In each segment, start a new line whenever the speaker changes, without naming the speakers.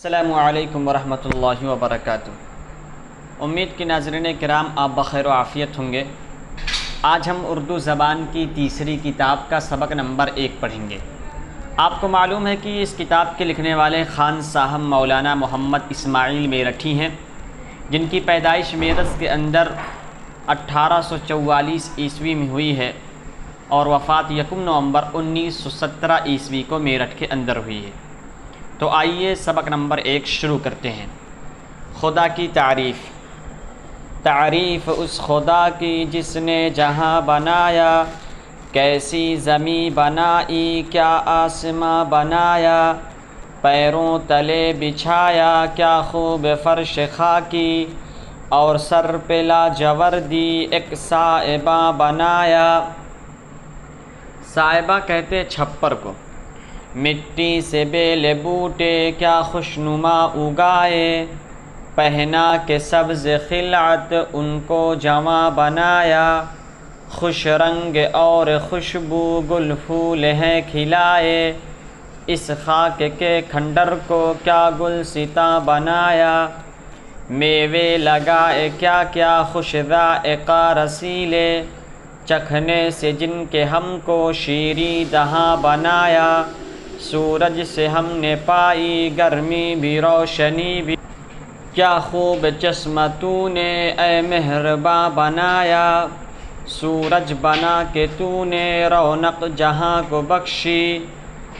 السلام علیکم ورحمۃ اللہ وبرکاتہ۔ امید کی ناظرین کرام آپ بخیر و عافیت ہوں گے۔ آج ہم اردو زبان کی تیسری کتاب کا سبق نمبر 1 پڑھیں گے۔ آپ کو معلوم ہے کہ اس کتاب کے لکھنے والے خان صاحب مولانا محمد اسماعیل میرٹھی ہیں، جن کی پیدائش میرٹھ کے اندر 1844 عیسوی میں ہوئی ہے اور وفات 1 نومبر 1917 عیسوی کو میرٹھ کے اندر ہوئی ہے۔ تو آئیے سبق نمبر 1 شروع کرتے ہیں۔ خدا کی تعریف۔ تعریف اس خدا کی جس نے جہاں بنایا، کیسی زمیں بنائی کیا آسماں بنایا، پیروں تلے بچھایا کیا خوب فرش خاکی، اور سر پہ لاجوردی ایک صائبہ بنایا۔ صائبہ کہتے چھپر کو۔ مٹی سے بیل بوٹے کیا خوشنما اگائے، پہنا کے سبز خلعت ان کو جواں بنایا، خوش رنگ اور خوشبو گل پھول ہیں کھلائے، اس خاک کے کھنڈر کو کیا گلستاں بنایا، میوے لگائے کیا کیا خوش ذائقہ رسیلے، چکھنے سے جن کے ہم کو شیریں دہاں بنایا، سورج سے ہم نے پائی گرمی بھی روشنی بھی، کیا خوب چشمہ تو نے اے مہرباں بنایا، سورج بنا کے تو نے رونق جہاں کو بخشی،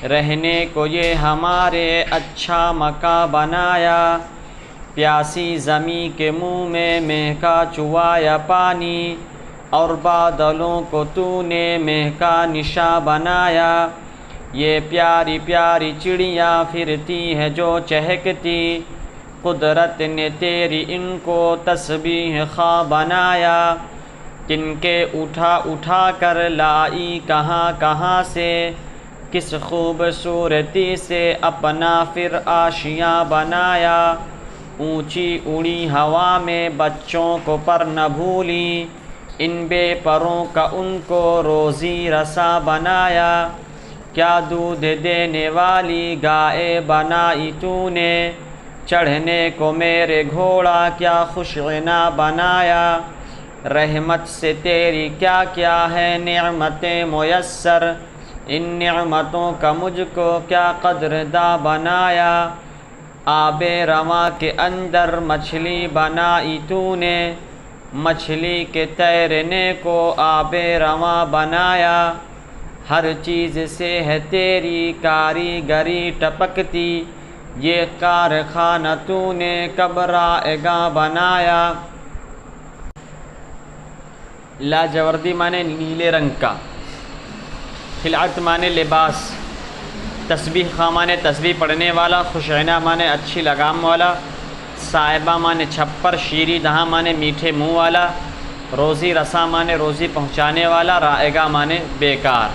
رہنے کو یہ ہمارے اچھا مکاں بنایا، پیاسی زمیں کے منہ میں مہکا چوایا پانی، اور بادلوں کو تو نے مہکا نشاں بنایا، یہ پیاری پیاری چڑیاں پھرتی ہے جو چہکتی، قدرت نے تیری ان کو تسبیح خواں بنایا، تن کے اٹھا اٹھا کر لائی کہاں کہاں سے، کس خوبصورتی سے اپنا پھر آشیاں بنایا، اونچی اڑی ہوا میں بچوں کو پر نہ بھولی، ان بے پروں کا ان کو روزی رساں بنایا، کیا دودھ دینے والی گائے بنائی تو نے، چڑھنے کو میرے گھوڑا کیا خوشگنا بنایا، رحمت سے تیری کیا کیا ہے نعمتیں میسر، ان نعمتوں کا مجھ کو کیا قدرداں بنایا، آب رواں کے اندر مچھلی بنائی تو نے، مچھلی کے تیرنے کو آب رواں بنایا، ہر چیز سے ہے تیری کاریگری ٹپکتی، یہ کارخانہ تو نے کب رائگاں بنایا۔ لاجوردی مانے نیلے رنگ کا، خلعت مانے لباس، تسبیح خواں مانے تسبیح پڑھنے والا، خوشینا مانے اچھی لگام والا، صائبہ مانے چھپر، شیریں دہاں مانے میٹھے منہ والا، روزی رساں مانے روزی پہنچانے والا، رائگاں مانے بیکار۔